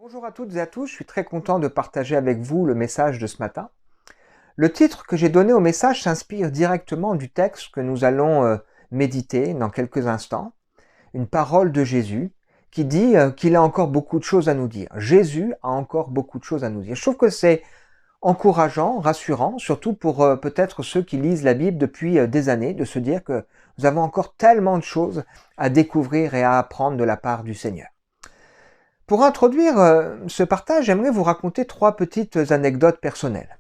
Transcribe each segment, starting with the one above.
Bonjour à toutes et à tous, je suis très content de partager avec vous le message de ce matin. Le titre que j'ai donné au message s'inspire directement du texte que nous allons méditer dans quelques instants, une parole de Jésus qui dit qu'il a encore beaucoup de choses à nous dire. Jésus a encore beaucoup de choses à nous dire. Je trouve que c'est encourageant, rassurant, surtout pour peut-être ceux qui lisent la Bible depuis des années, de se dire que nous avons encore tellement de choses à découvrir et à apprendre de la part du Seigneur. Pour introduire ce partage, j'aimerais vous raconter trois petites anecdotes personnelles.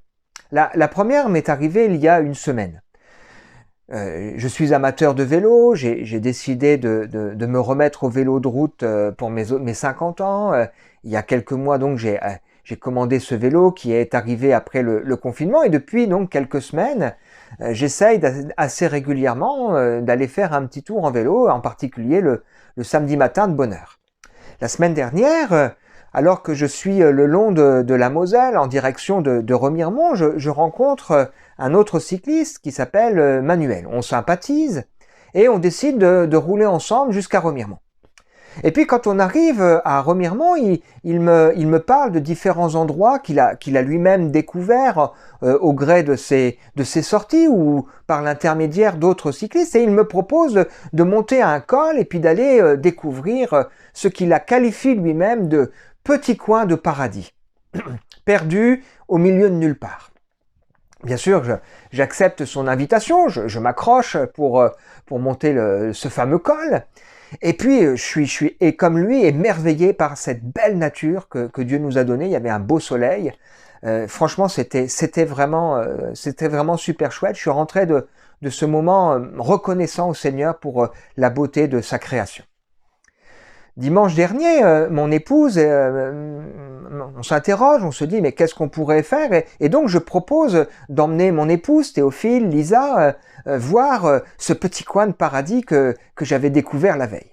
La première m'est arrivée il y a une semaine. Je suis amateur de vélo, j'ai décidé de me remettre au vélo de route pour mes 50 ans. Il y a quelques mois, donc, j'ai commandé ce vélo qui est arrivé après le confinement. Et depuis donc quelques semaines, j'essaye assez régulièrement d'aller faire un petit tour en vélo, en particulier le samedi matin de bonne heure. La semaine dernière, alors que je suis le long de la Moselle en direction de Remiremont, je rencontre un autre cycliste qui s'appelle Manuel. On sympathise et on décide de rouler ensemble jusqu'à Remiremont. Et puis quand on arrive à Remiremont, il me parle de différents endroits qu'il a lui-même découverts au gré de ses sorties ou par l'intermédiaire d'autres cyclistes, et il me propose de monter à un col et puis d'aller découvrir ce qu'il a qualifié lui-même de petit coin de paradis, perdu au milieu de nulle part. Bien sûr, j'accepte son invitation, je m'accroche pour monter ce fameux col. Et puis, je suis et comme lui, émerveillé par cette belle nature que Dieu nous a donnée. Il y avait un beau soleil. Franchement, c'était vraiment super chouette. Je suis rentré de ce moment reconnaissant au Seigneur pour la beauté de sa création. Dimanche dernier, mon épouse, on s'interroge, on se dit mais qu'est-ce qu'on pourrait faire, et donc je propose d'emmener mon épouse, Théophile, Lisa, voir ce petit coin de paradis que j'avais découvert la veille.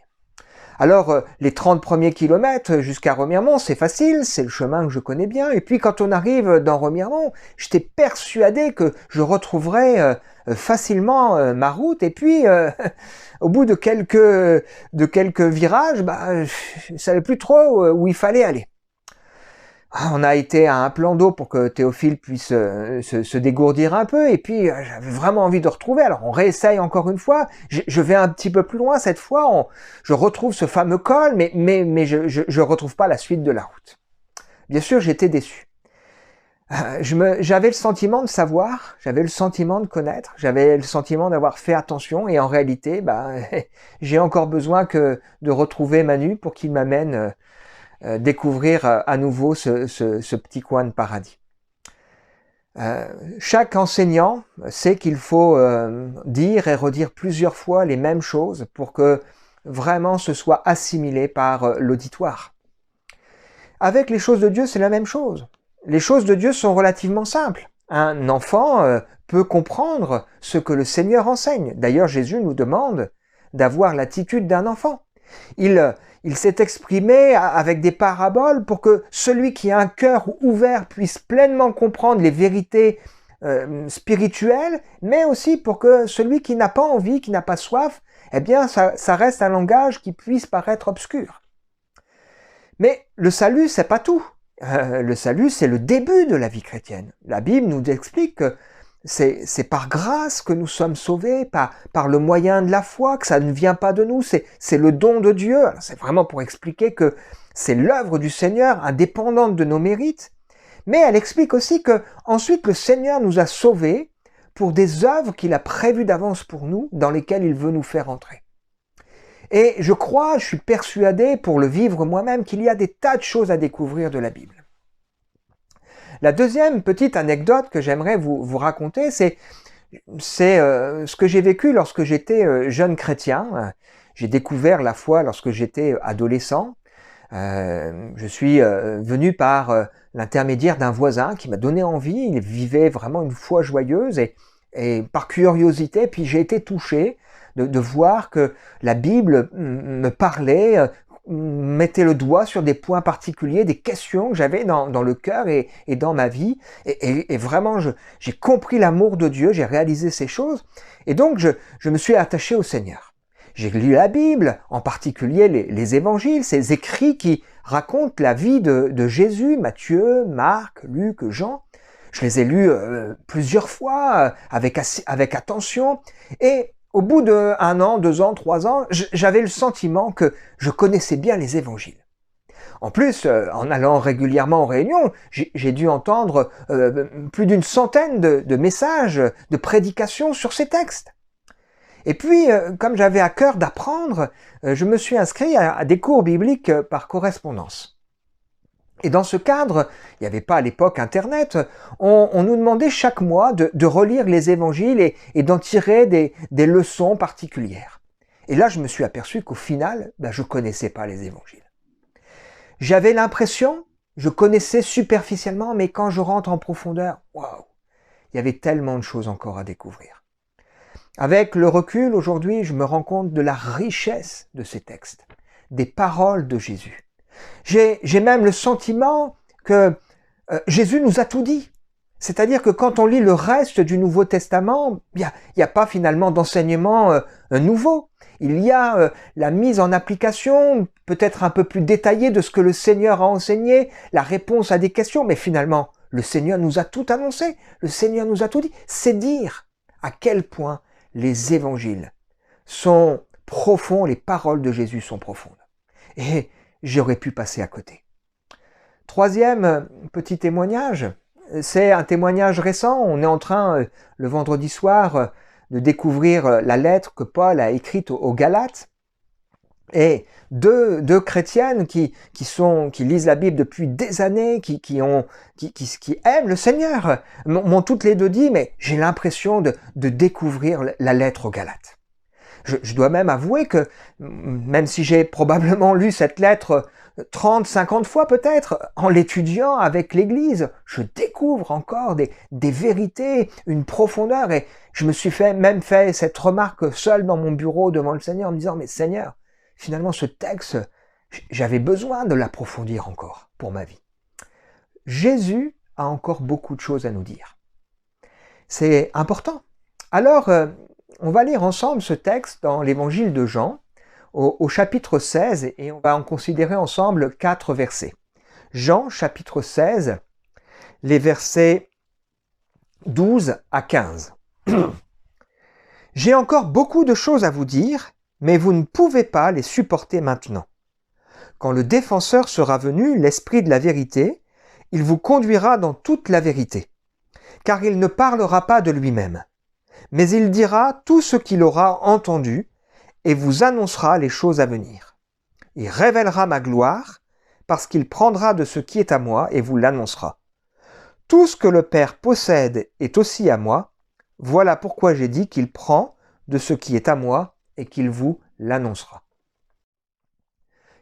Alors, les 30 premiers kilomètres jusqu'à Remiremont, c'est facile, c'est le chemin que je connais bien. Et puis, quand on arrive dans Remiremont, j'étais persuadé que je retrouverais facilement ma route. Et puis, au bout de quelques virages, je ne savais plus trop où il fallait aller. On a été à un plan d'eau pour que Théophile puisse se dégourdir un peu, et puis j'avais vraiment envie de retrouver. Alors on réessaye encore une fois, je vais un petit peu plus loin cette fois, je retrouve ce fameux col, mais je retrouve pas la suite de la route. Bien sûr, j'étais déçu. J'avais le sentiment de savoir, j'avais le sentiment de connaître, j'avais le sentiment d'avoir fait attention, et en réalité, j'ai encore besoin de retrouver Manu pour qu'il m'amène découvrir à nouveau ce petit coin de paradis. Chaque enseignant sait qu'il faut dire et redire plusieurs fois les mêmes choses pour que vraiment ce soit assimilé par l'auditoire. Avec les choses de Dieu, c'est la même chose. Les choses de Dieu sont relativement simples. Un enfant peut comprendre ce que le Seigneur enseigne. D'ailleurs, Jésus nous demande d'avoir l'attitude d'un enfant. Il s'est exprimé avec des paraboles pour que celui qui a un cœur ouvert puisse pleinement comprendre les vérités spirituelles, mais aussi pour que celui qui n'a pas envie, qui n'a pas soif, eh bien, ça reste un langage qui puisse paraître obscur. Mais le salut, c'est pas tout. Le salut, c'est le début de la vie chrétienne. La Bible nous explique que c'est par grâce que nous sommes sauvés, par le moyen de la foi, que ça ne vient pas de nous, c'est le don de Dieu. C'est vraiment pour expliquer que c'est l'œuvre du Seigneur, indépendante de nos mérites. Mais elle explique aussi que ensuite le Seigneur nous a sauvés pour des œuvres qu'il a prévues d'avance pour nous, dans lesquelles il veut nous faire entrer. Et je suis persuadé, pour le vivre moi-même, qu'il y a des tas de choses à découvrir de la Bible. La deuxième petite anecdote que j'aimerais vous raconter, c'est ce que j'ai vécu lorsque j'étais jeune chrétien. J'ai découvert la foi lorsque j'étais adolescent. Je suis venu par l'intermédiaire d'un voisin qui m'a donné envie. Il vivait vraiment une foi joyeuse, et par curiosité, puis j'ai été touché de voir que la Bible me parlait, mettait le doigt sur des points particuliers, des questions que j'avais dans le cœur et dans ma vie. Et vraiment, j'ai compris l'amour de Dieu, j'ai réalisé ces choses. Et donc, je me suis attaché au Seigneur. J'ai lu la Bible, en particulier les évangiles, ces écrits qui racontent la vie de Jésus, Matthieu, Marc, Luc, Jean. Je les ai lus plusieurs fois, avec attention, et au bout de 1 an, 2 ans, 3 ans, j'avais le sentiment que je connaissais bien les évangiles. En plus, en allant régulièrement aux réunions, j'ai dû entendre plus d'une centaine de messages, de prédications sur ces textes. Et puis, comme j'avais à cœur d'apprendre, je me suis inscrit à des cours bibliques par correspondance. Et dans ce cadre, il n'y avait pas à l'époque Internet, on nous demandait chaque mois de relire les évangiles et d'en tirer des leçons particulières. Et là, je me suis aperçu qu'au final, je ne connaissais pas les évangiles. J'avais l'impression, je connaissais superficiellement, mais quand je rentre en profondeur, waouh, il y avait tellement de choses encore à découvrir. Avec le recul, aujourd'hui, je me rends compte de la richesse de ces textes, des paroles de Jésus. J'ai même le sentiment que Jésus nous a tout dit. C'est-à-dire que quand on lit le reste du Nouveau Testament, il n'y a pas finalement d'enseignement nouveau. Il y a la mise en application, peut-être un peu plus détaillée de ce que le Seigneur a enseigné, la réponse à des questions, mais finalement, le Seigneur nous a tout annoncé, le Seigneur nous a tout dit. C'est dire à quel point les évangiles sont profonds, les paroles de Jésus sont profondes. Et j'aurais pu passer à côté. Troisième petit témoignage, c'est un témoignage récent. On est en train, le vendredi soir, de découvrir la lettre que Paul a écrite aux Galates. Et deux chrétiennes qui lisent la Bible depuis des années, qui aiment le Seigneur, m'ont toutes les deux dit, mais j'ai l'impression de découvrir la lettre aux Galates. Je dois même avouer que, même si j'ai probablement lu cette lettre 30, 50 fois peut-être, en l'étudiant avec l'Église, je découvre encore des vérités, une profondeur, et je me suis même fait cette remarque seul dans mon bureau devant le Seigneur en me disant, mais Seigneur, finalement ce texte, j'avais besoin de l'approfondir encore pour ma vie. Jésus a encore beaucoup de choses à nous dire. C'est important. Alors, on va lire ensemble ce texte dans l'évangile de Jean, au chapitre 16, et on va en considérer ensemble 4 versets. Jean, chapitre 16, les versets 12 à 15. J'ai encore beaucoup de choses à vous dire, mais vous ne pouvez pas les supporter maintenant. Quand le défenseur sera venu, l'Esprit de la vérité, il vous conduira dans toute la vérité, car il ne parlera pas de lui-même, mais il dira tout ce qu'il aura entendu et vous annoncera les choses à venir. Il révélera ma gloire, parce qu'il prendra de ce qui est à moi et vous l'annoncera. Tout ce que le Père possède est aussi à moi, voilà pourquoi j'ai dit qu'il prend de ce qui est à moi et qu'il vous l'annoncera.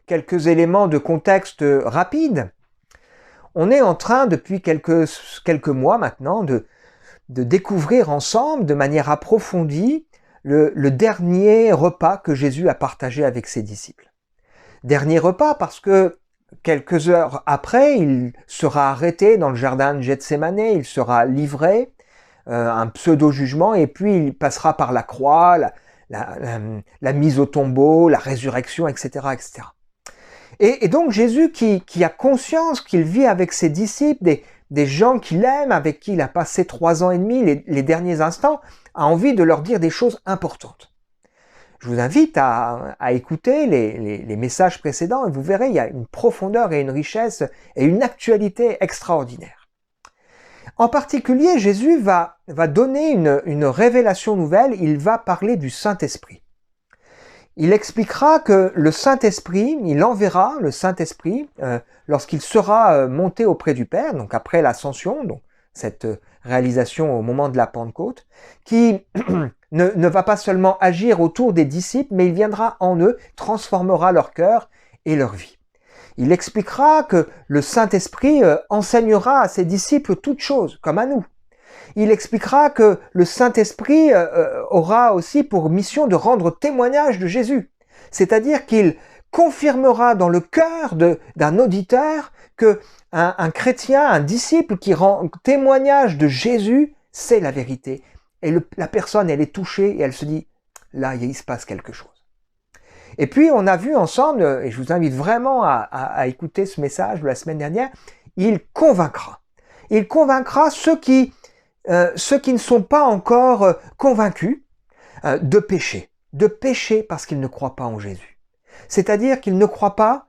Quelques éléments de contexte rapides. On est en train, depuis quelques mois maintenant, de découvrir ensemble, de manière approfondie, le dernier repas que Jésus a partagé avec ses disciples. Dernier repas parce que quelques heures après, il sera arrêté dans le jardin de Gethsémane, il sera livré, un pseudo-jugement, et puis il passera par la croix, la mise au tombeau, la résurrection, etc. etc. Et donc Jésus qui a conscience qu'il vit avec ses disciples, des gens qu'il aime, avec qui il a passé 3 ans et demi, les derniers instants, a envie de leur dire des choses importantes. Je vous invite à écouter les messages précédents et vous verrez, il y a une profondeur et une richesse et une actualité extraordinaire. En particulier, Jésus va donner une révélation nouvelle, il va parler du Saint-Esprit. Il expliquera que le Saint-Esprit, il enverra le Saint-Esprit lorsqu'il sera monté auprès du Père, donc après l'ascension, donc cette réalisation au moment de la Pentecôte, qui ne va pas seulement agir autour des disciples, mais il viendra en eux, transformera leur cœur et leur vie. Il expliquera que le Saint-Esprit enseignera à ses disciples toutes choses, comme à nous. Il expliquera que le Saint-Esprit aura aussi pour mission de rendre témoignage de Jésus. C'est-à-dire qu'il confirmera dans le cœur d'un auditeur que un chrétien, un disciple qui rend témoignage de Jésus, c'est la vérité. Et la personne, elle est touchée et elle se dit, là, il se passe quelque chose. Et puis on a vu ensemble, et je vous invite vraiment à écouter ce message de la semaine dernière, il convaincra. Il convaincra ceux qui ne sont pas encore convaincus de pécher. De pécher parce qu'ils ne croient pas en Jésus. C'est-à-dire qu'ils ne croient pas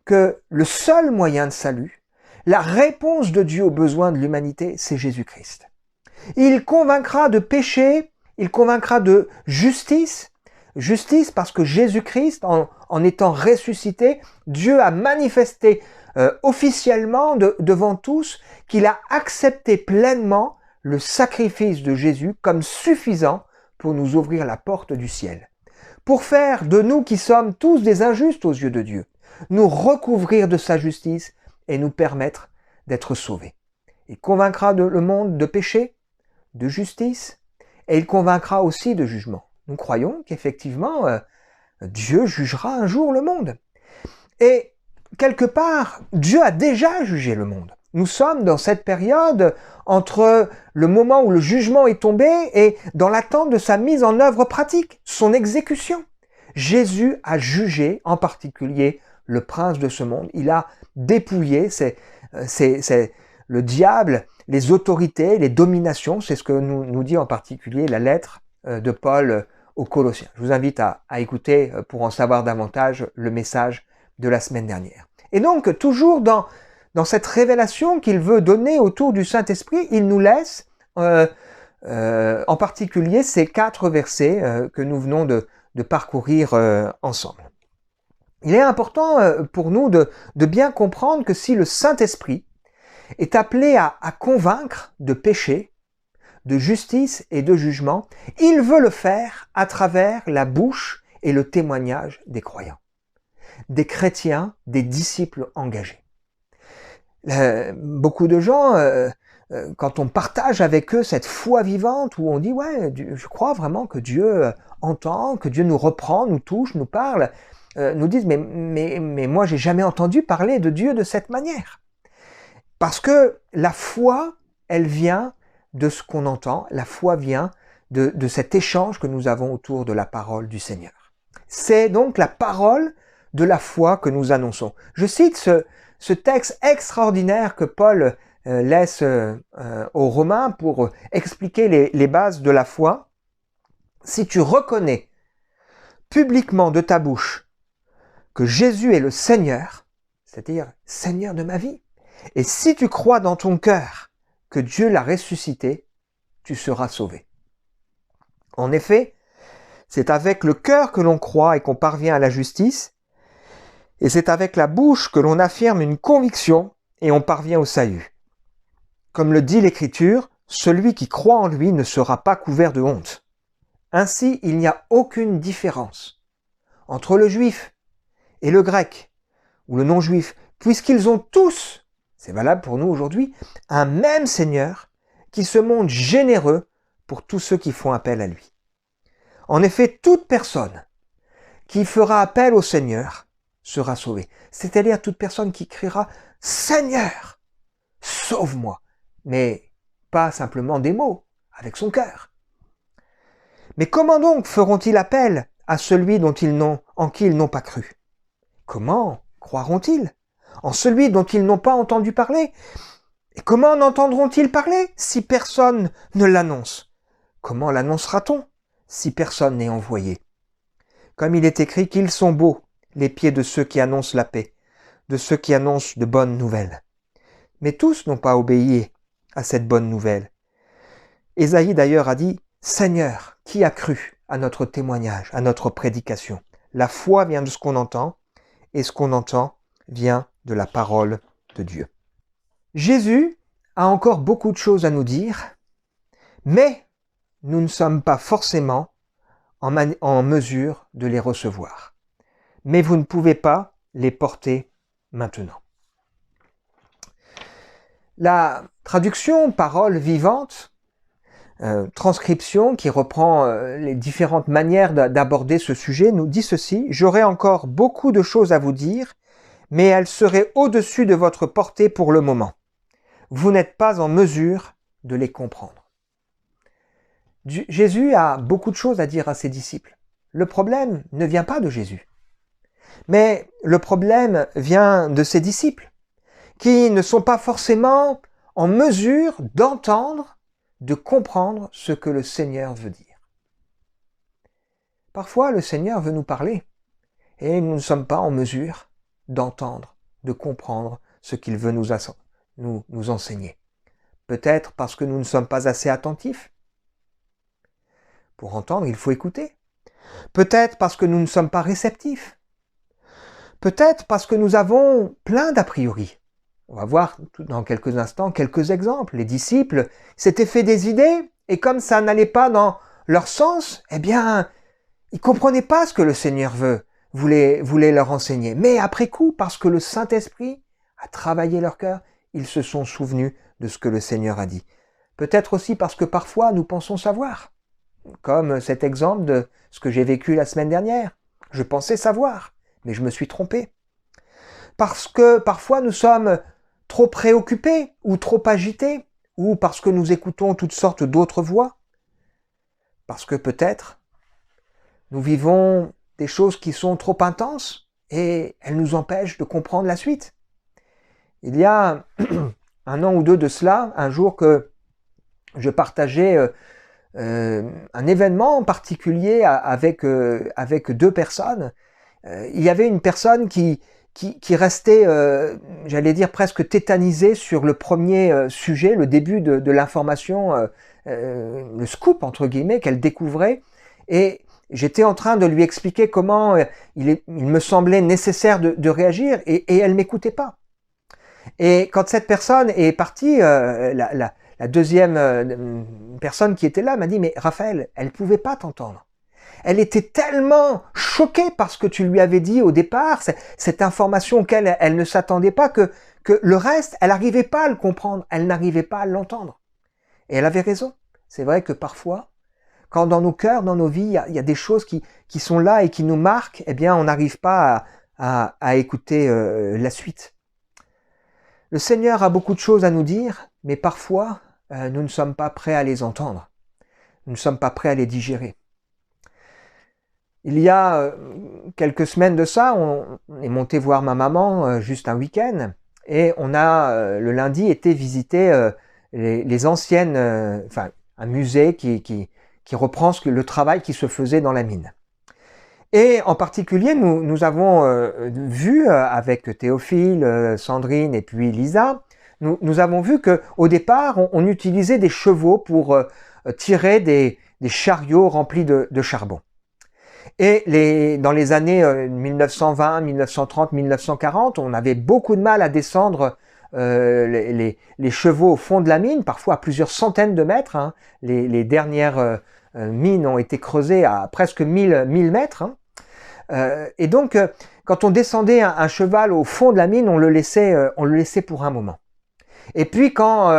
que le seul moyen de salut, la réponse de Dieu aux besoins de l'humanité, c'est Jésus-Christ. Il convaincra de péché, il convaincra de justice. Justice parce que Jésus-Christ, en étant ressuscité, Dieu a manifesté officiellement devant tous qu'il a accepté pleinement le sacrifice de Jésus comme suffisant pour nous ouvrir la porte du ciel. Pour faire de nous qui sommes tous des injustes aux yeux de Dieu, nous recouvrir de sa justice et nous permettre d'être sauvés. Il convaincra le monde de péché, de justice, et il convaincra aussi de jugement. Nous croyons qu'effectivement, Dieu jugera un jour le monde. Et quelque part, Dieu a déjà jugé le monde. Nous sommes dans cette période entre le moment où le jugement est tombé et dans l'attente de sa mise en œuvre pratique, son exécution. Jésus a jugé en particulier le prince de ce monde. Il a dépouillé c'est le diable, les autorités, les dominations. C'est ce que nous dit en particulier la lettre de Paul aux Colossiens. Je vous invite à écouter pour en savoir davantage le message de la semaine dernière. Et donc, toujours dans cette révélation qu'il veut donner autour du Saint-Esprit, il nous laisse en particulier ces 4 versets que nous venons de parcourir ensemble. Il est important pour nous de bien comprendre que si le Saint-Esprit est appelé à convaincre de péché, de justice et de jugement, il veut le faire à travers la bouche et le témoignage des croyants, des chrétiens, des disciples engagés. Beaucoup de gens, quand on partage avec eux cette foi vivante où on dit « ouais, je crois vraiment que Dieu entend, que Dieu nous reprend, nous touche, nous parle », nous disent « mais moi j'ai jamais entendu parler de Dieu de cette manière ». Parce que la foi, elle vient de ce qu'on entend, la foi vient de cet échange que nous avons autour de la parole du Seigneur. C'est donc la parole de la foi que nous annonçons. Je cite ce texte extraordinaire que Paul laisse aux Romains pour expliquer les bases de la foi. Si tu reconnais publiquement de ta bouche que Jésus est le Seigneur, c'est-à-dire Seigneur de ma vie, et si tu crois dans ton cœur que Dieu l'a ressuscité, tu seras sauvé. En effet, c'est avec le cœur que l'on croit et qu'on parvient à la justice, et c'est avec la bouche que l'on affirme une conviction et on parvient au salut. Comme le dit l'Écriture, celui qui croit en lui ne sera pas couvert de honte. Ainsi, il n'y a aucune différence entre le juif et le grec ou le non-juif, puisqu'ils ont tous, c'est valable pour nous aujourd'hui, un même Seigneur qui se montre généreux pour tous ceux qui font appel à lui. En effet, toute personne qui fera appel au Seigneur sera sauvée. C'est-à-dire toute personne qui criera « Seigneur, sauve-moi », mais pas simplement des mots, avec son cœur. Mais comment donc feront-ils appel à celui en qui ils n'ont pas cru? Comment croiront-ils en celui dont ils n'ont pas entendu parler? Et comment en entendront-ils parler si personne ne l'annonce? Comment l'annoncera-t-on si personne n'est envoyé? Comme il est écrit qu'ils sont beaux, les pieds de ceux qui annoncent la paix, de ceux qui annoncent de bonnes nouvelles. Mais tous n'ont pas obéi à cette bonne nouvelle. Ésaïe d'ailleurs a dit « Seigneur, qui a cru à notre témoignage, à notre prédication ?» La foi vient de ce qu'on entend, et ce qu'on entend vient de la parole de Dieu. Jésus a encore beaucoup de choses à nous dire, mais nous ne sommes pas forcément en mesure de les recevoir. Mais vous ne pouvez pas les porter maintenant. La traduction parole vivante, transcription qui reprend les différentes manières d'aborder ce sujet, nous dit ceci: « J'aurais encore beaucoup de choses à vous dire, mais elles seraient au-dessus de votre portée pour le moment. Vous n'êtes pas en mesure de les comprendre. » Jésus a beaucoup de choses à dire à ses disciples. Le problème ne vient pas de Jésus. Mais le problème vient de ses disciples, qui ne sont pas forcément en mesure d'entendre, de comprendre ce que le Seigneur veut dire. Parfois, le Seigneur veut nous parler, et nous ne sommes pas en mesure d'entendre, de comprendre ce qu'il veut nous enseigner. Peut-être parce que nous ne sommes pas assez attentifs. Pour entendre, il faut écouter. Peut-être parce que nous ne sommes pas réceptifs. Peut-être parce que nous avons plein d'a priori. On va voir dans quelques instants quelques exemples. Les disciples s'étaient fait des idées et comme ça n'allait pas dans leur sens, eh bien, ils ne comprenaient pas ce que le Seigneur voulait leur enseigner. Mais après coup, parce que le Saint-Esprit a travaillé leur cœur, ils se sont souvenus de ce que le Seigneur a dit. Peut-être aussi parce que parfois nous pensons savoir. Comme cet exemple de ce que j'ai vécu la semaine dernière. Je pensais savoir, mais je me suis trompé. Parce que parfois nous sommes trop préoccupés ou trop agités, ou parce que nous écoutons toutes sortes d'autres voix. Parce que peut-être nous vivons des choses qui sont trop intenses et elles nous empêchent de comprendre la suite. Il y a un an ou deux de cela, un jour que je partageais un événement en particulier avec deux personnes. Il y avait une personne qui restait, j'allais dire, presque tétanisée sur le premier sujet, le début de l'information, le scoop, entre guillemets, qu'elle découvrait. Et j'étais en train de lui expliquer comment il me semblait nécessaire de réagir et elle m'écoutait pas. Et quand cette personne est partie, la deuxième personne qui était là m'a dit « Mais Raphaël, elle pouvait pas t'entendre. Elle était tellement choquée par ce que tu lui avais dit au départ, cette information auquel elle ne s'attendait pas, que le reste, elle n'arrivait pas à le comprendre, elle n'arrivait pas à l'entendre. » Et elle avait raison. C'est vrai que parfois, quand dans nos cœurs, dans nos vies, il y a des choses qui sont là et qui nous marquent, eh bien, on n'arrive pas à écouter la suite. Le Seigneur a beaucoup de choses à nous dire, mais parfois, nous ne sommes pas prêts à les entendre. Nous ne sommes pas prêts à les digérer. Il y a quelques semaines de ça, on est monté voir ma maman juste un week-end et on a le lundi été visiter les anciennes, un musée qui reprend le travail qui se faisait dans la mine. Et en particulier, nous avons vu avec Théophile, Sandrine et puis Lisa, nous avons vu qu'au départ, on utilisait des chevaux pour tirer des chariots remplis de charbon. Et dans les années 1920, 1930, 1940, on avait beaucoup de mal à descendre les chevaux au fond de la mine, parfois à plusieurs centaines de mètres. Hein. Les dernières mines ont été creusées à presque 1000 mètres. Hein. Et donc, quand on descendait un cheval au fond de la mine, on le laissait pour un moment. Et puis quand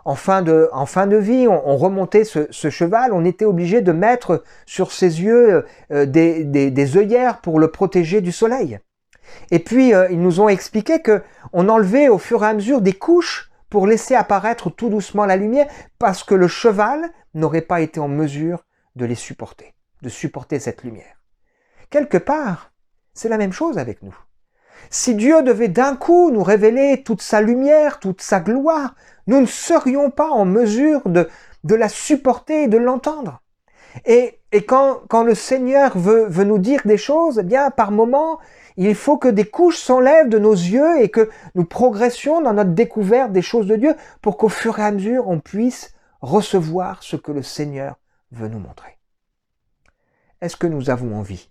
en fin de vie, on remontait ce cheval, on était obligé de mettre sur ses yeux des œillères pour le protéger du soleil. Et puis ils nous ont expliqué qu'on enlevait au fur et à mesure des couches pour laisser apparaître tout doucement la lumière, parce que le cheval n'aurait pas été en mesure de supporter cette lumière. Quelque part, c'est la même chose avec nous. Si Dieu devait d'un coup nous révéler toute sa lumière, toute sa gloire, nous ne serions pas en mesure de la supporter et de l'entendre. Et quand le Seigneur veut nous dire des choses, eh bien, par moments, il faut que des couches s'enlèvent de nos yeux et que nous progressions dans notre découverte des choses de Dieu pour qu'au fur et à mesure, on puisse recevoir ce que le Seigneur veut nous montrer. Est-ce que nous avons envie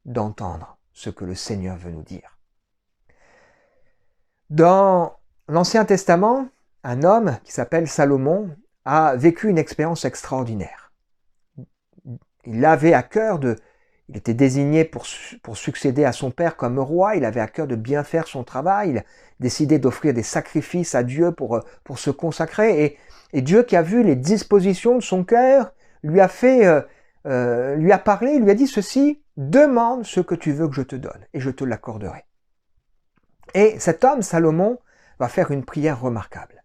d'entendre ce que le Seigneur veut nous dire? Dans l'Ancien Testament, un homme qui s'appelle Salomon a vécu une expérience extraordinaire. Il avait à cœur il était désigné pour succéder à son père comme roi, il avait à cœur de bien faire son travail, il a décidé d'offrir des sacrifices à Dieu pour se consacrer, et Dieu, qui a vu les dispositions de son cœur, lui a parlé, il lui a dit ceci: demande ce que tu veux que je te donne, et je te l'accorderai. Et cet homme, Salomon, va faire une prière remarquable.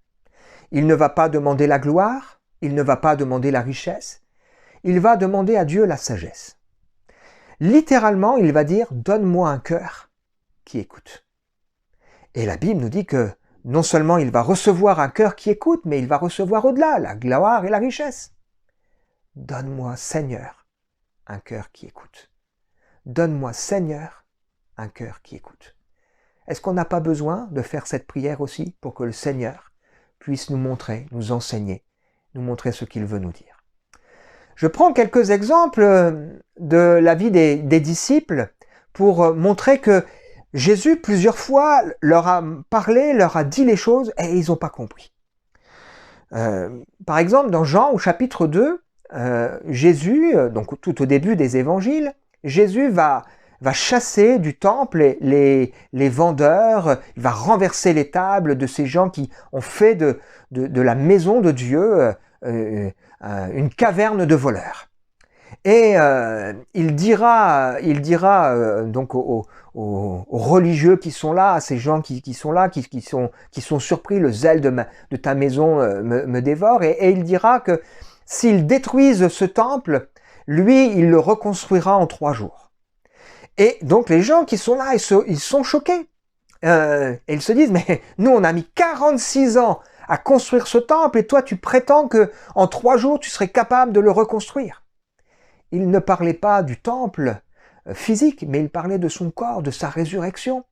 Il ne va pas demander la gloire, il ne va pas demander la richesse, il va demander à Dieu la sagesse. Littéralement, il va dire « Donne-moi un cœur qui écoute ». Et la Bible nous dit que non seulement il va recevoir un cœur qui écoute, mais il va recevoir au-delà la gloire et la richesse. Donne-moi, Seigneur, un cœur qui écoute. Donne-moi, Seigneur, un cœur qui écoute. Est-ce qu'on n'a pas besoin de faire cette prière aussi pour que le Seigneur puisse nous montrer, nous enseigner, nous montrer ce qu'il veut nous dire? Je prends quelques exemples de la vie des disciples pour montrer que Jésus, plusieurs fois, leur a parlé, leur a dit les choses et ils n'ont pas compris. Par exemple, dans Jean au chapitre 2, Jésus, donc tout au début des évangiles, Jésus va chasser du temple les vendeurs, il va renverser les tables de ces gens qui ont fait de la maison de Dieu une caverne de voleurs. Et il dira donc aux religieux qui sont là, à ces gens qui sont là, qui sont surpris, le zèle de ta maison me dévore, et il dira que s'ils détruisent ce temple, lui, il le reconstruira en 3 jours. Et donc les gens qui sont là, ils sont choqués. Et ils se disent, mais nous on a mis 46 ans à construire ce temple, et toi tu prétends que en 3 jours tu serais capable de le reconstruire. Il ne parlait pas du temple physique, mais il parlait de son corps, de sa résurrection.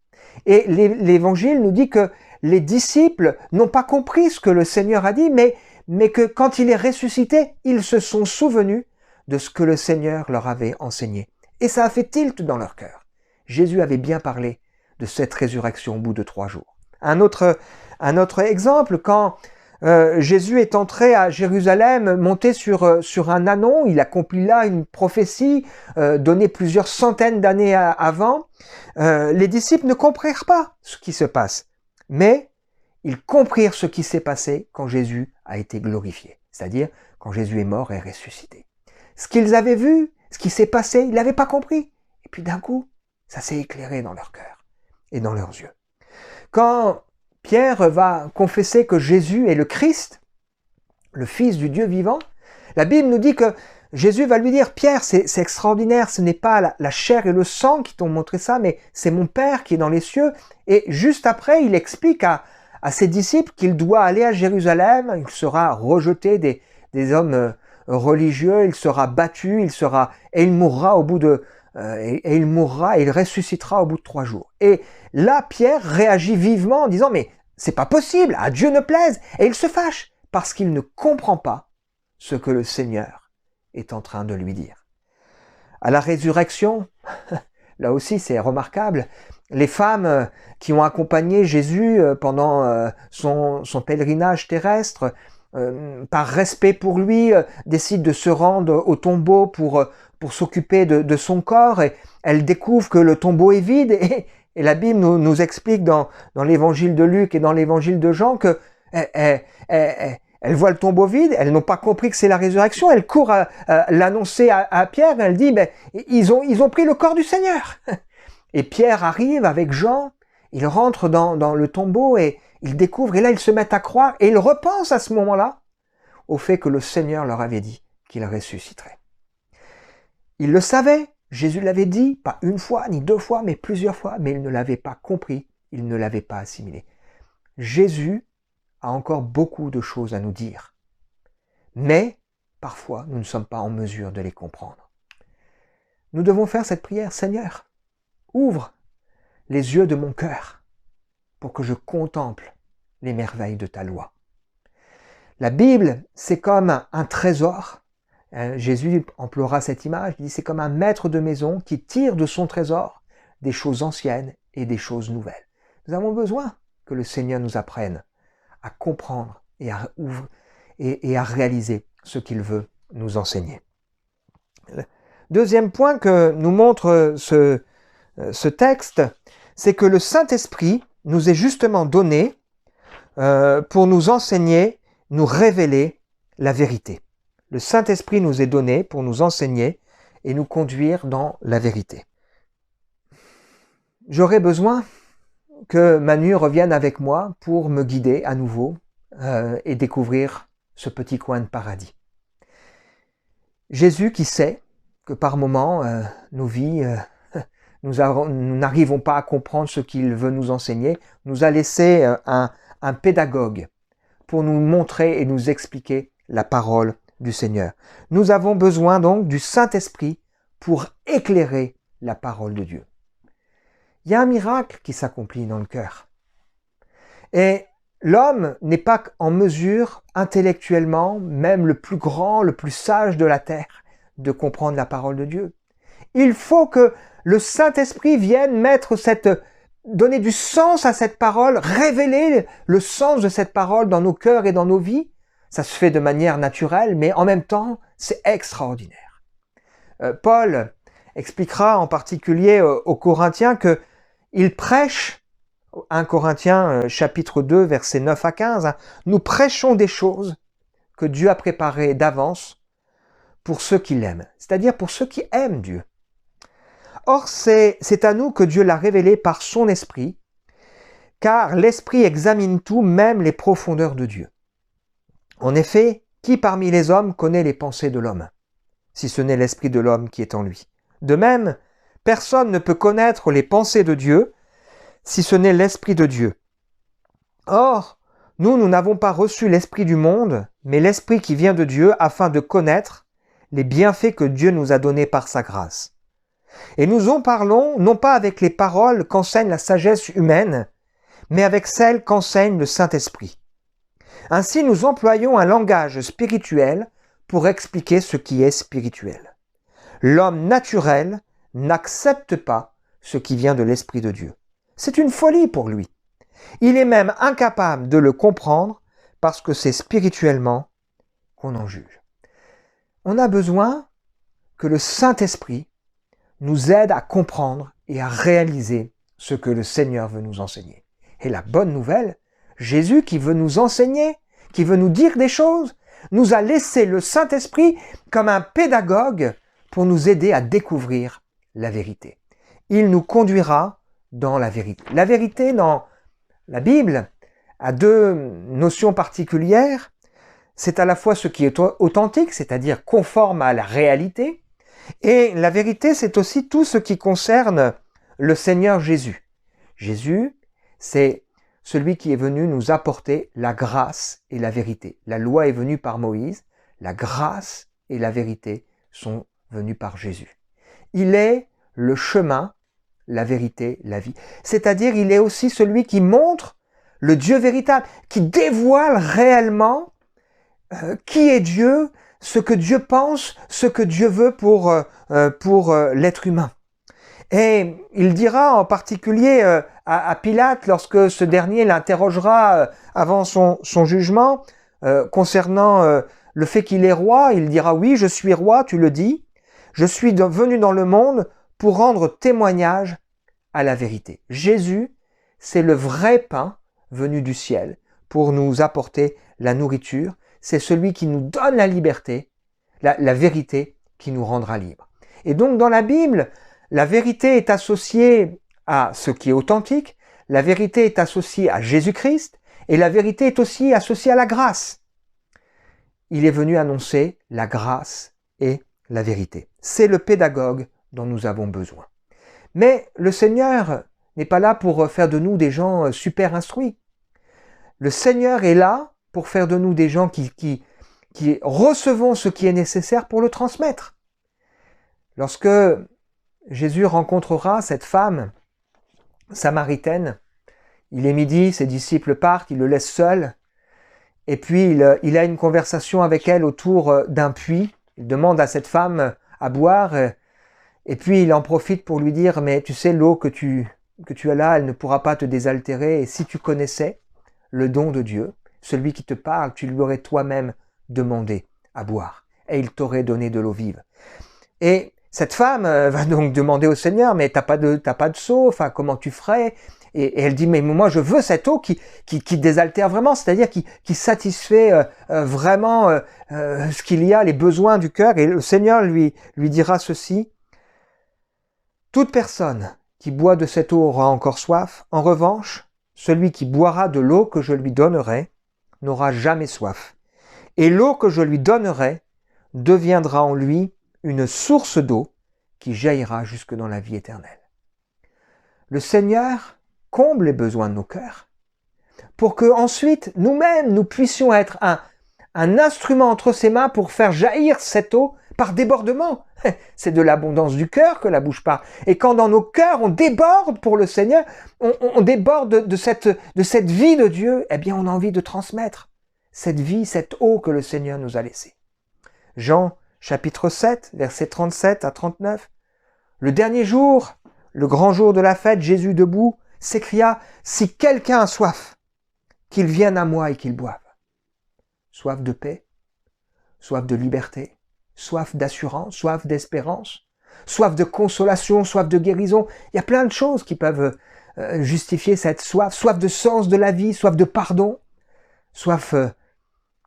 Et l'Évangile nous dit que les disciples n'ont pas compris ce que le Seigneur a dit, mais que quand il est ressuscité, ils se sont souvenus de ce que le Seigneur leur avait enseigné. Et ça a fait tilt dans leur cœur. Jésus avait bien parlé de cette résurrection au bout de 3 jours. Un autre exemple, quand Jésus est entré à Jérusalem, monté sur un ânon, il accomplit là une prophétie donnée plusieurs centaines d'années avant. Les disciples ne comprirent pas ce qui se passe, mais ils comprirent ce qui s'est passé quand Jésus a été glorifié, c'est-à-dire quand Jésus est mort et ressuscité. Ce qu'ils avaient vu, ce qui s'est passé, ils n'avaient pas compris. Et puis d'un coup, ça s'est éclairé dans leur cœur et dans leurs yeux. Quand Pierre va confesser que Jésus est le Christ, le Fils du Dieu vivant, la Bible nous dit que Jésus va lui dire, Pierre, c'est extraordinaire, ce n'est pas la chair et le sang qui t'ont montré ça, mais c'est mon Père qui est dans les cieux. Et juste après, il explique à ses disciples qu'il doit aller à Jérusalem, il sera rejeté des hommes religieux, il sera battu, et il mourra au bout de... et il mourra et il ressuscitera au bout de 3 jours. Et là, Pierre réagit vivement en disant « Mais c'est pas possible, à Dieu ne plaise !» Et il se fâche parce qu'il ne comprend pas ce que le Seigneur est en train de lui dire. À la résurrection, là aussi c'est remarquable, les femmes qui ont accompagné Jésus pendant son pèlerinage terrestre, par respect pour lui, décident de se rendre au tombeau pour s'occuper de son corps, et elles découvrent que le tombeau est vide, et la Bible nous explique dans l'évangile de Luc et dans l'évangile de Jean que elles voient le tombeau vide, elles n'ont pas compris que c'est la résurrection, elles courent l'annoncer à Pierre, elles disent ils ont pris le corps du Seigneur. Et Pierre arrive avec Jean, il rentre dans le tombeau et ils découvrent, et là ils se mettent à croire, et ils repensent à ce moment-là au fait que le Seigneur leur avait dit qu'il ressusciterait. Ils le savaient, Jésus l'avait dit, pas 1 fois, ni 2 fois, mais plusieurs fois, mais ils ne l'avaient pas compris, ils ne l'avaient pas assimilé. Jésus a encore beaucoup de choses à nous dire, mais parfois nous ne sommes pas en mesure de les comprendre. Nous devons faire cette prière, Seigneur, ouvre les yeux de mon cœur pour que je contemple les merveilles de ta loi. La Bible, c'est comme un trésor. Jésus emploiera cette image, il dit c'est comme un maître de maison qui tire de son trésor des choses anciennes et des choses nouvelles. Nous avons besoin que le Seigneur nous apprenne à comprendre et à réaliser ce qu'il veut nous enseigner. Deuxième point que nous montre ce texte, c'est que le Saint-Esprit nous est justement donné pour nous enseigner, nous révéler la vérité. Le Saint-Esprit nous est donné pour nous enseigner et nous conduire dans la vérité. J'aurais besoin que Manu revienne avec moi pour me guider à nouveau et découvrir ce petit coin de paradis. Jésus qui sait que par moments, nos vies, nous n'arrivons pas à comprendre ce qu'il veut nous enseigner, nous a laissé un pédagogue pour nous montrer et nous expliquer la parole du Seigneur. Nous avons besoin donc du Saint-Esprit pour éclairer la parole de Dieu. Il y a un miracle qui s'accomplit dans le cœur. Et l'homme n'est pas en mesure, intellectuellement, même le plus grand, le plus sage de la terre, de comprendre la parole de Dieu. Il faut que le Saint-Esprit vienne donner du sens à cette parole, révéler le sens de cette parole dans nos cœurs et dans nos vies. Ça se fait de manière naturelle, mais en même temps, c'est extraordinaire. Paul expliquera en particulier aux Corinthiens qu'il prêche, 1 Corinthiens chapitre 2, versets 9 à 15, nous prêchons des choses que Dieu a préparées d'avance pour ceux qui l'aiment, c'est-à-dire pour ceux qui aiment Dieu. Or, c'est à nous que Dieu l'a révélé par son Esprit, car l'Esprit examine tout, même les profondeurs de Dieu. En effet, qui parmi les hommes connaît les pensées de l'homme, si ce n'est l'Esprit de l'homme qui est en lui? De même, personne ne peut connaître les pensées de Dieu, si ce n'est l'Esprit de Dieu. Or, nous n'avons pas reçu l'Esprit du monde, mais l'Esprit qui vient de Dieu, afin de connaître les bienfaits que Dieu nous a donnés par sa grâce. Et nous en parlons non pas avec les paroles qu'enseigne la sagesse humaine, mais avec celles qu'enseigne le Saint-Esprit. Ainsi, nous employons un langage spirituel pour expliquer ce qui est spirituel. L'homme naturel n'accepte pas ce qui vient de l'Esprit de Dieu. C'est une folie pour lui. Il est même incapable de le comprendre parce que c'est spirituellement qu'on en juge. On a besoin que le Saint-Esprit nous aide à comprendre et à réaliser ce que le Seigneur veut nous enseigner. Et la bonne nouvelle, Jésus qui veut nous enseigner, qui veut nous dire des choses, nous a laissé le Saint-Esprit comme un pédagogue pour nous aider à découvrir la vérité. Il nous conduira dans la vérité. La vérité dans la Bible a deux notions particulières. C'est à la fois ce qui est authentique, c'est-à-dire conforme à la réalité, et la vérité, c'est aussi tout ce qui concerne le Seigneur Jésus. Jésus, c'est celui qui est venu nous apporter la grâce et la vérité. La loi est venue par Moïse, la grâce et la vérité sont venues par Jésus. Il est le chemin, la vérité, la vie. C'est-à-dire, il est aussi celui qui montre le Dieu véritable, qui dévoile réellement qui est Dieu, ce que Dieu pense, ce que Dieu veut pour l'être humain. Et il dira en particulier à Pilate, lorsque ce dernier l'interrogera avant son jugement, concernant le fait qu'il est roi, il dira « Oui, je suis roi, tu le dis, je suis venu dans le monde pour rendre témoignage à la vérité. » Jésus, c'est le vrai pain venu du ciel pour nous apporter la nourriture. C'est celui qui nous donne la liberté, la vérité qui nous rendra libres. Et donc dans la Bible, la vérité est associée à ce qui est authentique, la vérité est associée à Jésus-Christ, et la vérité est aussi associée à la grâce. Il est venu annoncer la grâce et la vérité. C'est le pédagogue dont nous avons besoin. Mais le Seigneur n'est pas là pour faire de nous des gens super instruits. Le Seigneur est là pour faire de nous des gens qui recevons ce qui est nécessaire pour le transmettre. Lorsque Jésus rencontrera cette femme samaritaine, il est midi, ses disciples partent, il le laisse seul, et puis il a une conversation avec elle autour d'un puits. Il demande à cette femme à boire, et puis il en profite pour lui dire « Mais tu sais, l'eau que tu as là, elle ne pourra pas te désaltérer, et si tu connaissais le don de Dieu, celui qui te parle, tu lui aurais toi-même demandé à boire, et il t'aurait donné de l'eau vive. » Et cette femme va donc demander au Seigneur, mais t'as pas de seau, enfin comment tu ferais? Et elle dit, mais moi je veux cette eau qui désaltère vraiment, c'est-à-dire qui satisfait vraiment ce qu'il y a, les besoins du cœur. Et le Seigneur lui dira ceci: toute personne qui boit de cette eau aura encore soif. En revanche, celui qui boira de l'eau que je lui donnerai n'aura jamais soif. Et l'eau que je lui donnerai deviendra en lui une source d'eau qui jaillira jusque dans la vie éternelle. Le Seigneur comble les besoins de nos cœurs pour que ensuite nous-mêmes nous puissions être un instrument entre ses mains pour faire jaillir cette eau par débordement. C'est de l'abondance du cœur que la bouche parle. Et quand dans nos cœurs on déborde pour le Seigneur, on déborde de cette vie de Dieu, eh bien on a envie de transmettre cette vie, cette eau que le Seigneur nous a laissée. Jean chapitre 7, versets 37 à 39. Le dernier jour, le grand jour de la fête, Jésus debout s'écria, « Si quelqu'un a soif, qu'il vienne à moi et qu'il boive. » Soif de paix, soif de liberté, soif d'assurance, soif d'espérance, soif de consolation, soif de guérison. Il y a plein de choses qui peuvent justifier cette soif. Soif de sens de la vie, soif de pardon, soif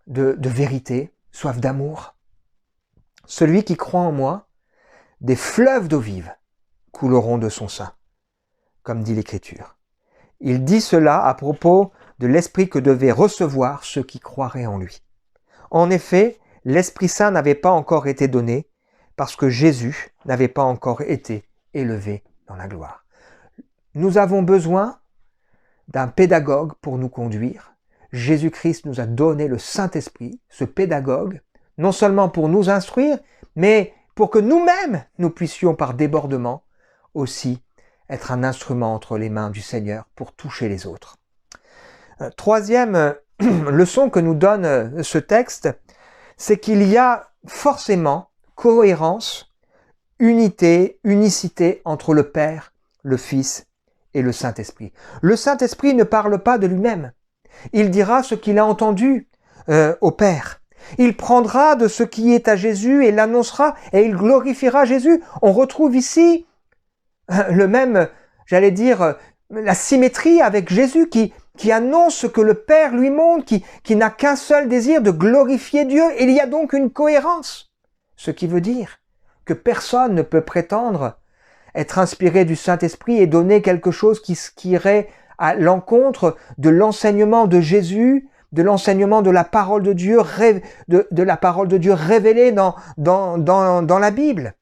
de vérité, soif d'amour. Celui qui croit en moi, des fleuves d'eau vive couleront de son sein, comme dit l'Écriture. Il dit cela à propos de l'Esprit que devaient recevoir ceux qui croiraient en lui. En effet, l'Esprit Saint n'avait pas encore été donné parce que Jésus n'avait pas encore été élevé dans la gloire. Nous avons besoin d'un pédagogue pour nous conduire. Jésus-Christ nous a donné le Saint-Esprit, ce pédagogue, non seulement pour nous instruire, mais pour que nous-mêmes, nous puissions par débordement aussi être un instrument entre les mains du Seigneur pour toucher les autres. Troisième leçon que nous donne ce texte, c'est qu'il y a forcément cohérence, unité, unicité entre le Père, le Fils et le Saint-Esprit. Le Saint-Esprit ne parle pas de lui-même. Il dira ce qu'il a entendu au Père. Il prendra de ce qui est à Jésus et l'annoncera et il glorifiera Jésus. On retrouve ici le même, j'allais dire, la symétrie avec Jésus qui annonce ce que le Père lui montre, qui n'a qu'un seul désir de glorifier Dieu. Il y a donc une cohérence. Ce qui veut dire que personne ne peut prétendre être inspiré du Saint-Esprit et donner quelque chose qui irait à l'encontre de l'enseignement de Jésus, de l'enseignement de la parole de Dieu, de la parole de Dieu révélée dans la Bible.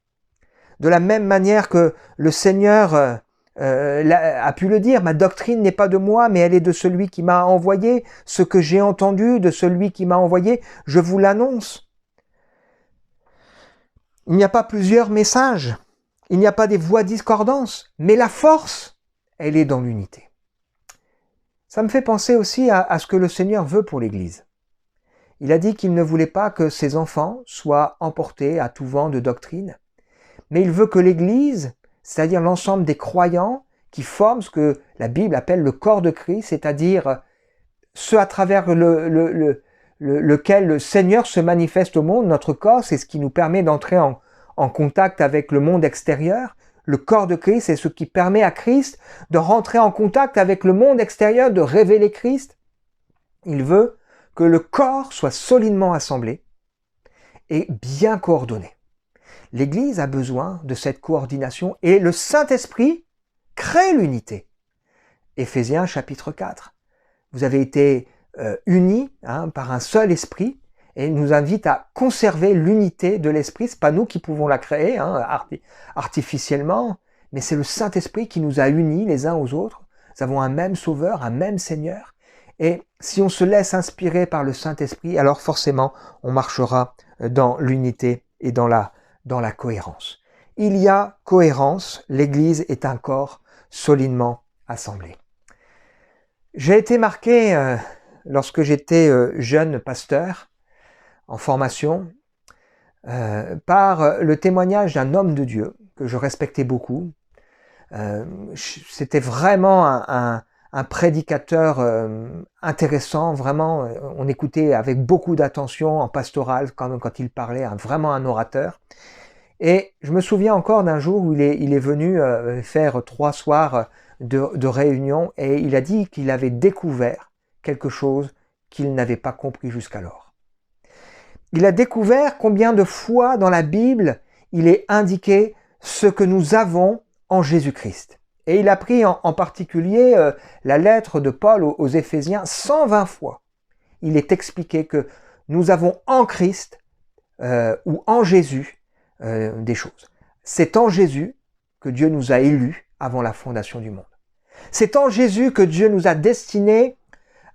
De la même manière que le Seigneur a pu le dire, ma doctrine n'est pas de moi, mais elle est de celui qui m'a envoyé. Ce que j'ai entendu de celui qui m'a envoyé, je vous l'annonce. Il n'y a pas plusieurs messages, il n'y a pas des voix discordantes, mais la force, elle est dans l'unité. Ça me fait penser aussi à ce que le Seigneur veut pour l'Église. Il a dit qu'il ne voulait pas que ses enfants soient emportés à tout vent de doctrine, mais il veut que l'Église, c'est-à-dire l'ensemble des croyants qui forment ce que la Bible appelle le corps de Christ, c'est-à-dire ceux à travers lequel le Seigneur se manifeste au monde. Notre corps, c'est ce qui nous permet d'entrer en contact avec le monde extérieur. Le corps de Christ, c'est ce qui permet à Christ de rentrer en contact avec le monde extérieur, de révéler Christ. Il veut que le corps soit solidement assemblé et bien coordonné. L'Église a besoin de cette coordination et le Saint-Esprit crée l'unité. Éphésiens chapitre 4. Vous avez été unis par un seul esprit et il nous invite à conserver l'unité de l'esprit. C'est pas nous qui pouvons la créer artificiellement, mais c'est le Saint-Esprit qui nous a unis les uns aux autres. Nous avons un même Sauveur, un même Seigneur. Et si on se laisse inspirer par le Saint-Esprit, alors forcément, on marchera dans l'unité et dans la cohérence. Il y a cohérence, l'Église est un corps solidement assemblé. J'ai été marqué lorsque j'étais jeune pasteur en formation par le témoignage d'un homme de Dieu que je respectais beaucoup. C'était vraiment un prédicateur intéressant, vraiment, on écoutait avec beaucoup d'attention en pastoral quand il parlait, vraiment un orateur. Et je me souviens encore d'un jour où il est venu faire 3 soirs de réunion et il a dit qu'il avait découvert quelque chose qu'il n'avait pas compris jusqu'alors. Il a découvert combien de fois dans la Bible il est indiqué ce que nous avons en Jésus-Christ. Et il a pris en particulier la lettre de Paul aux Éphésiens 120 fois. Il est expliqué que nous avons en Christ ou en Jésus des choses. C'est en Jésus que Dieu nous a élus avant la fondation du monde. C'est en Jésus que Dieu nous a destinés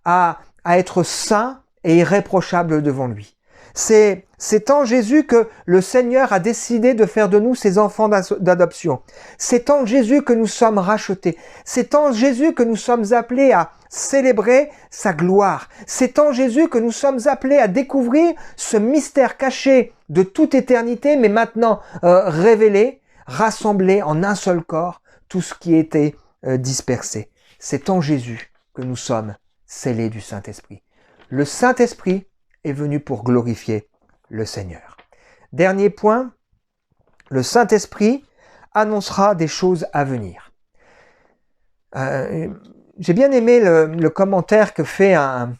à être saints et irréprochables devant lui. C'est en Jésus que le Seigneur a décidé de faire de nous ses enfants d'adoption. C'est en Jésus que nous sommes rachetés. C'est en Jésus que nous sommes appelés à célébrer sa gloire. C'est en Jésus que nous sommes appelés à découvrir ce mystère caché de toute éternité, mais maintenant révélé, rassemblé en un seul corps, tout ce qui était dispersé. C'est en Jésus que nous sommes scellés du Saint-Esprit. Le Saint-Esprit est venu pour glorifier le Seigneur. Dernier point, le Saint-Esprit annoncera des choses à venir. J'ai bien aimé le commentaire que fait un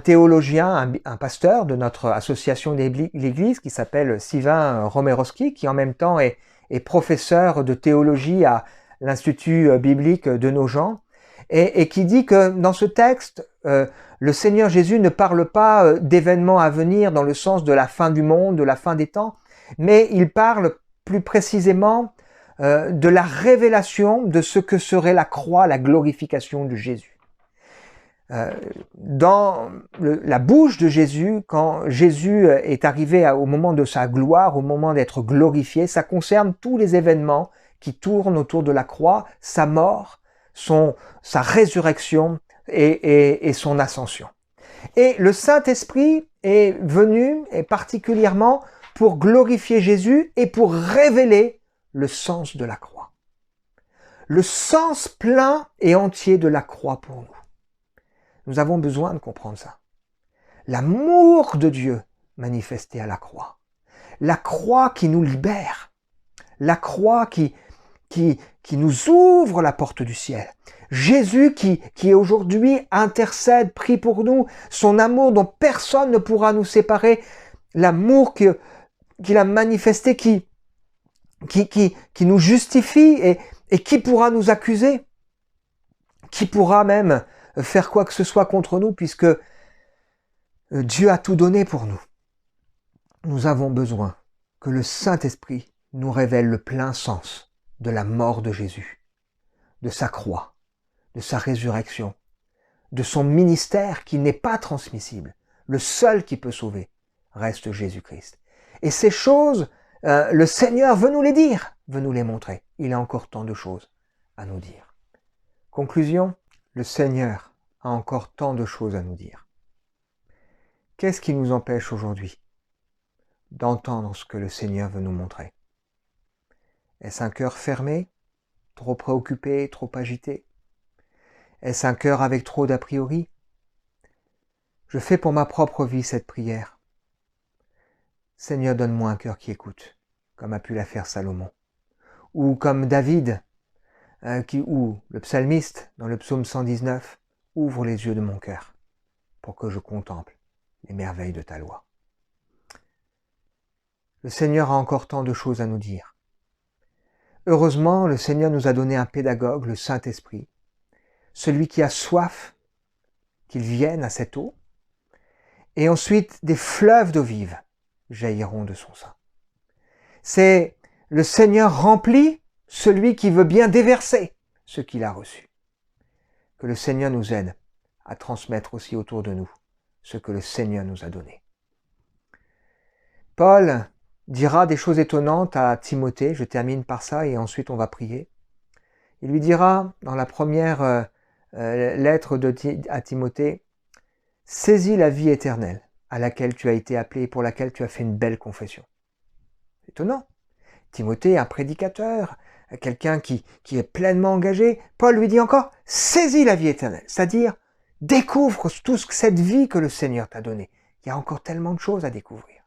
théologien, un pasteur de notre association l'Église qui s'appelle Sylvain Romerowski, qui en même temps est professeur de théologie à l'Institut biblique de Nogent, et qui dit que dans ce texte, le Seigneur Jésus ne parle pas d'événements à venir dans le sens de la fin du monde, de la fin des temps, mais il parle plus précisément de la révélation de ce que serait la croix, la glorification de Jésus. Dans la bouche de Jésus, quand Jésus est arrivé au moment de sa gloire, au moment d'être glorifié, ça concerne tous les événements qui tournent autour de la croix, sa mort, sa résurrection et son ascension. Et le Saint-Esprit est venu, et particulièrement pour glorifier Jésus et pour révéler le sens de la croix. Le sens plein et entier de la croix pour nous. Nous avons besoin de comprendre ça. L'amour de Dieu manifesté à la croix. La croix qui nous libère. La croix qui nous ouvre la porte du ciel. Jésus qui aujourd'hui intercède, prie pour nous, son amour dont personne ne pourra nous séparer, l'amour qu'il a manifesté, qui nous justifie et qui pourra nous accuser, qui pourra même faire quoi que ce soit contre nous, puisque Dieu a tout donné pour nous. Nous avons besoin que le Saint-Esprit nous révèle le plein sens de la mort de Jésus, de sa croix, de sa résurrection, de son ministère qui n'est pas transmissible. Le seul qui peut sauver reste Jésus-Christ. Et ces choses, le Seigneur veut nous les dire, veut nous les montrer. Il a encore tant de choses à nous dire. Conclusion, le Seigneur a encore tant de choses à nous dire. Qu'est-ce qui nous empêche aujourd'hui d'entendre ce que le Seigneur veut nous montrer? Est-ce un cœur fermé, trop préoccupé, trop agité? Est-ce un cœur avec trop d'a priori? Je fais pour ma propre vie cette prière. Seigneur, donne-moi un cœur qui écoute, comme a pu la faire Salomon. Ou comme David, ou le psalmiste, dans le psaume 119, ouvre les yeux de mon cœur, pour que je contemple les merveilles de ta loi. Le Seigneur a encore tant de choses à nous dire. Heureusement, le Seigneur nous a donné un pédagogue, le Saint-Esprit, celui qui a soif, qu'il vienne à cette eau, et ensuite des fleuves d'eau vive jailliront de son sein. C'est le Seigneur rempli, celui qui veut bien déverser ce qu'il a reçu. Que le Seigneur nous aide à transmettre aussi autour de nous ce que le Seigneur nous a donné. Paul dira des choses étonnantes à Timothée, je termine par ça et ensuite on va prier. Il lui dira dans la première lettre à Timothée, « Saisis la vie éternelle à laquelle tu as été appelé et pour laquelle tu as fait une belle confession. » Étonnant. Timothée, un prédicateur, quelqu'un qui est pleinement engagé. Paul lui dit encore, « Saisis la vie éternelle », c'est-à-dire découvre toute cette vie que le Seigneur t'a donnée. Il y a encore tellement de choses à découvrir.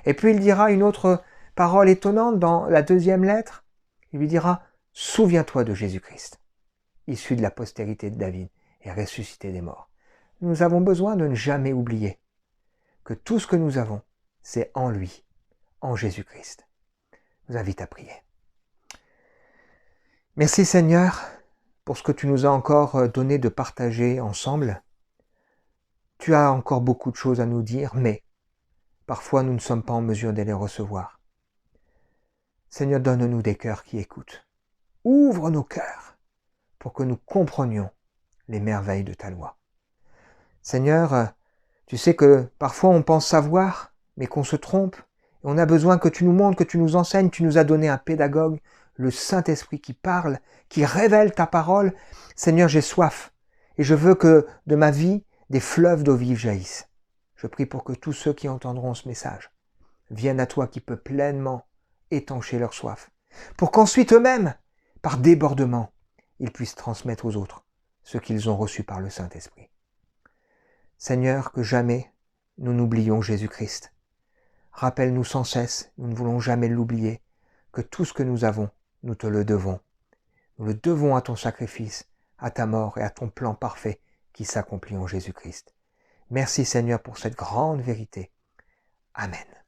Et puis il dira une autre parole étonnante dans la deuxième lettre. Il lui dira, « Souviens-toi de Jésus-Christ, issu de la postérité de David et ressuscité des morts. » Nous avons besoin de ne jamais oublier que tout ce que nous avons, c'est en lui, en Jésus-Christ. Je vous invite à prier. Merci Seigneur pour ce que tu nous as encore donné de partager ensemble. Tu as encore beaucoup de choses à nous dire, mais parfois nous ne sommes pas en mesure de les recevoir. Seigneur, donne-nous des cœurs qui écoutent. Ouvre nos cœurs pour que nous comprenions les merveilles de ta loi. Seigneur, tu sais que parfois on pense savoir, mais qu'on se trompe. Et on a besoin que tu nous montres, que tu nous enseignes. Tu nous as donné un pédagogue, le Saint-Esprit qui parle, qui révèle ta parole. Seigneur, j'ai soif. Et je veux que de ma vie, des fleuves d'eau vive jaillissent. Je prie pour que tous ceux qui entendront ce message viennent à toi qui peut pleinement étancher leur soif. Pour qu'ensuite eux-mêmes, par débordement, ils puissent transmettre aux autres ce qu'ils ont reçu par le Saint-Esprit. Seigneur, que jamais nous n'oublions Jésus-Christ. Rappelle-nous sans cesse, nous ne voulons jamais l'oublier, que tout ce que nous avons, nous te le devons. Nous le devons à ton sacrifice, à ta mort et à ton plan parfait qui s'accomplit en Jésus-Christ. Merci Seigneur pour cette grande vérité. Amen.